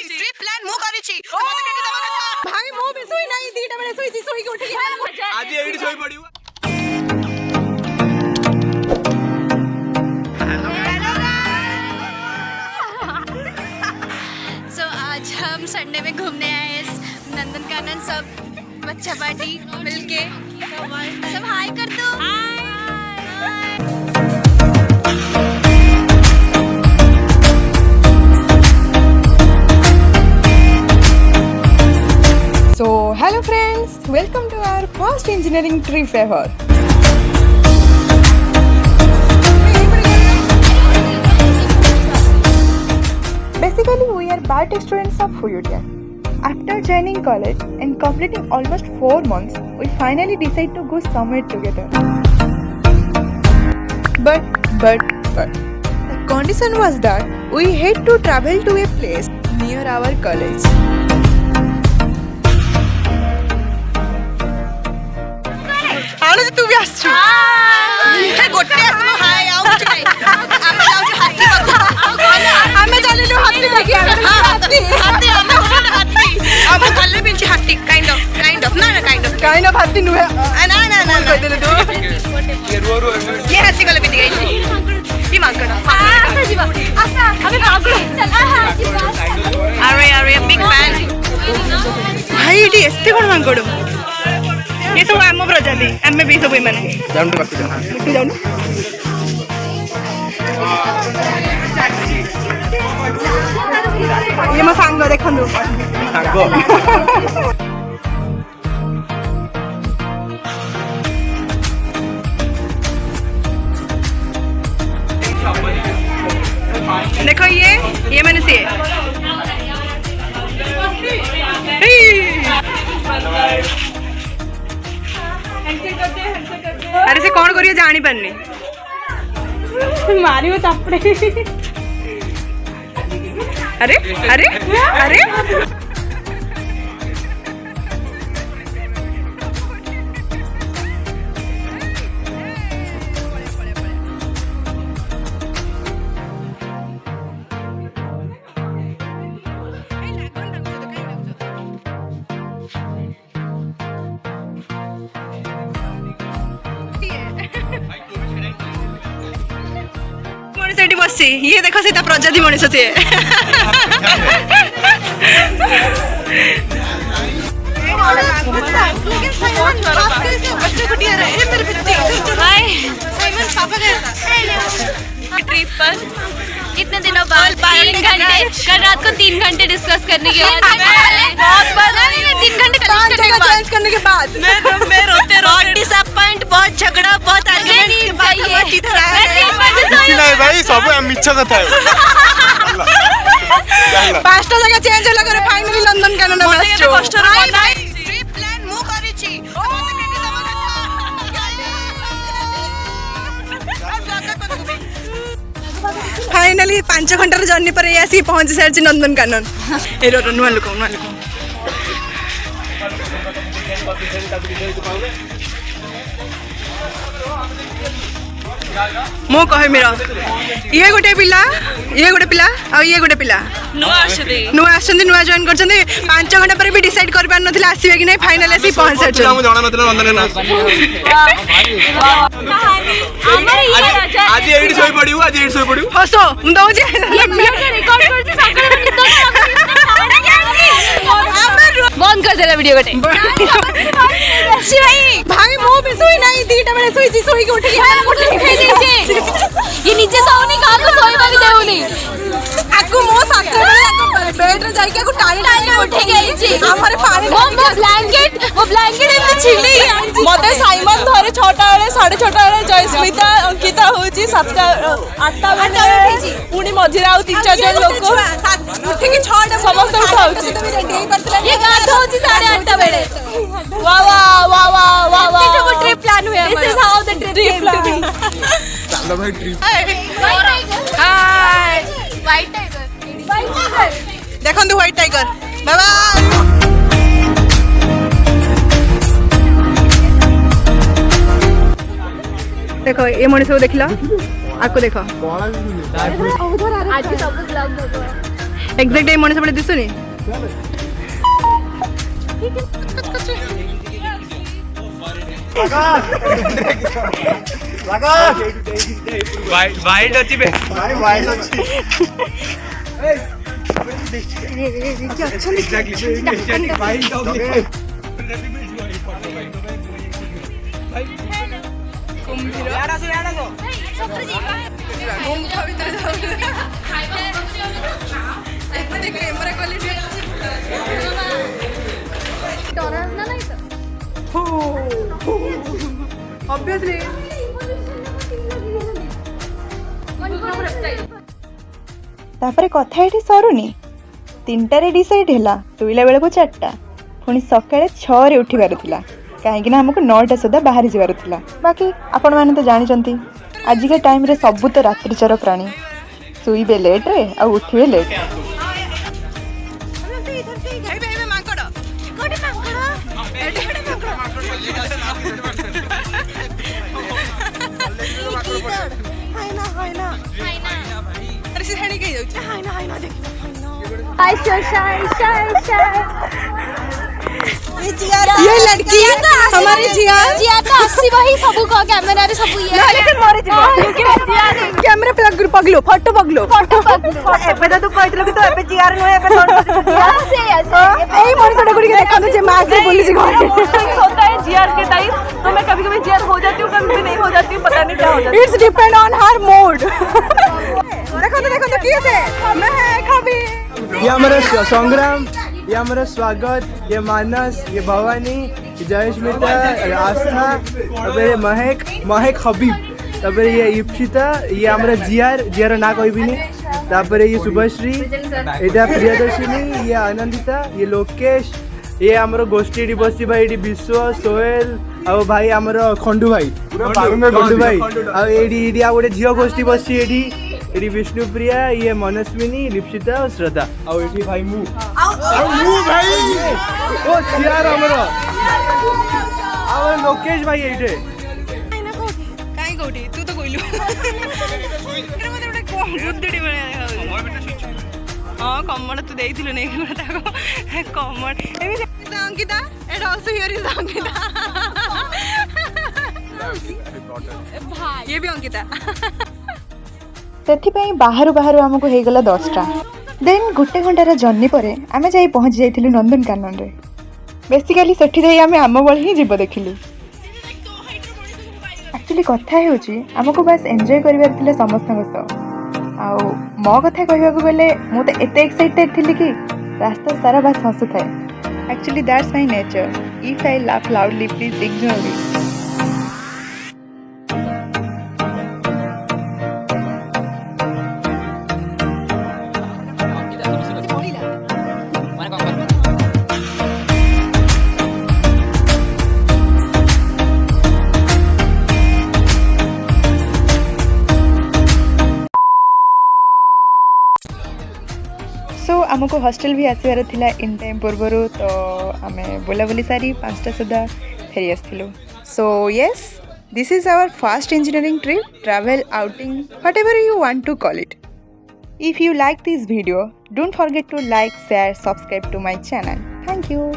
Trip plan मु करिछि मते केटी दबा कथा भाई मु भी सोई नाही दीटा बेले सोई के उठी आज एडी सोई पड़ियो। सो आज हम संडे में घूमने आए इस नंदनकानन सब बच्चा पार्टी मिलके सब हाय कर दो। So hello friends, welcome to our first engineering trip ever. Basically, we are biotech students of FUYUTIA. After joining college and completing almost 4 months, we finally decide to go somewhere together. But, the condition was that we had to travel to a place near our college. आलो तू भी आसछु हे गोटे आसनो हाय आउ कुछ नहीं आमे जाउ हाथी आमे चलिनु हाथी देखि हाथी हाथी आमे गोटे हाथी आमे कल्ले बिंची हाथी काइंड ऑफ ना हाथी नुहे ना कोइ देले तू ये हाथी कल्ले बिंची गई ये मांगड़ आसा जीवा आसा हमें मांगड़ चल जीवा अरे बिग फैन भाई इडी एस्ते कोन मांगड़ ये सब आम प्रजाति आम भी सब मैंने जाऊँ ये मो सांग देखु देखो ये मैंने सी अरे से कौन करियो जानी पारनी मारियो चापड़े अरे अरे अरे बसी ये देखो सीता प्रजाति मनीष सी ट्रिप पर इतने दिनों बाद 3 घंटे कल रात को 3 घंटे डिस्कस करने के बाद 3 घंटे चेंज करने के बाद मैं रोते डिसअपॉइंट बहुत झगड़ा बहुत आर्गुमेंट के बाद नहीं भाई सब मिछ कथा है 5टा जगह चेंज होला करे फाइनली नंदनकानन आछो कष्ट भाई ट्रिप प्लान मु करिछि मते केटी दबा कथा फाइनली 5 घंटार जर्नी पर आसी पहुंच सारछि नंदनकानन एरो नुआ लुको मो कहे मेरा ये गोटे पिला आ ये गोटे पिला नुआ आछंदी नुआ जॉइन करछंदी 5 घंटा पर भी डिसाइड कर पार नथिला आसीबे कि नै फाइनल आसी पहुंच सारछ हम जाना नथिला नंदन आज एडी सोई पड़ियो हसो हम दउ जे रिकॉर्ड करछि सकाळ में निद बंद कर देला वीडियो गोटे भाई मो भी सोई नाही दीटा बेले सोई के उठी ये नीचे सोनी का को सोईबा भी देउनी आकु मो साथे बेड रे जाई के को टाणी उठे गई छी हमरे पानी वो ब्लैंकेट एते छिली मते साइमन धरे 6टा बेले 6:30 बेले जयस्मिता अंकिता होची 7टा 8टा बेले पुनी मझिरा आ 3-4 जन लोक उठी के 6टा समस्त उठाउची ये गाथ होची 8:30 बेले वाह ट्रिप प्लान हुआ this is how the trip plan चलो भाई ट्रिप हाय व्हाइट टाइगर देखंतु व्हाइट टाइगर बाय बाय देखो ये मनीष को देखला आपको देखो आज सब ब्लॉग देखो एक्झॅक्ट टाइम मनीष पडे दिसून वाइट अच्छी बे वाइट अच्छी एग्जैक्टली वाइट ऑब्वियसली तापर कथा ये सरुनी 3टारे डिसाइड है शोला बेलू 4टा पुणी सकाଳେ 6 उठिबार थिला कहीं आमको 9टा सुधा बाहरी जबार थिला। बाकी आपण मैंने तो जानते आजिका टाइम रे सबू तो रात्रिचर प्राणी शुइबे लेट रे आ उठिबे लेट। ये लड़की हमारी जिया तो आसी वही सबू को कैमरा रे सबू ये कैमरा पगलो फोटो पगलो एबे तो तू कहतलो कि तो एबे जियार नो एबे एई मणिसटा गुडी देखन जे मां से बोली जी घर होता है जियार के टाइम तो मैं कभी-कभी जियार हो जाती हूं कभी नहीं हो जाती हूं पता नहीं क्या हो जाता है। It's depend on her mood. देखो तो किए मैं कभी ये हमारा संग्राम, ये हमारा स्वागत, ये मानस, ये भवानी, ये जयस्मिता, आस्था, तबे महक हबीब, तबे ये इप्सिता, ये हमारा जियार ना कोई भी नहीं, तापर ये शुभश्री, एटा प्रियदर्शिनी, ये आनंदिता, ये लोकेश, ये हमारा गोष्ठी बसी भाई विश्व सोहेल और भाई हमारा खंडू भाई और एडी आ गोटे झियो गोष्ठी बसी एडी विष्णुप्रिया, ये मनस्विनी, लिप्सिता और श्रद्धा और एठी भाई मु भाई ओ सियार हमरा और लोकेश भाई एठे काई कोठी तू तो कोइलु एटा मते गोटे कोम गुद्दडी बळे हां कमड़ तू देइथिलु नै ताको कमड़ Amy Ankita Etah also here is Ankita ये भी अंकिता से बाहरु बाहरु आमको हो गला 10टा देन गोटे घंटार जर्नी पर आम जा पहुँची जाइलु नंदनकानन रे। बेसिकली सेठी जाई आम आम बल ही जीव देखिलु। एक्चुअली कथा होची आमको बस एंजॉय करिवार थिले समस्तଙ୍କ सह आउ मो कथा कहबाकू गले मु तो एते एक्साइटेड थिली कि रास्ता सारा बस हसु थाए। Actually that's my nature. If I laugh loudly please ignore me. So आमको हॉस्टल भी आसबार थिला इन टाइम पूर्वर तो आम बुलाबुली सारी 5टा सुधा फेरी आसलु। So yes this is our first engineering trip travel outing whatever you want to call it. If you like this video don't forget to like share subscribe to my channel. Thank you.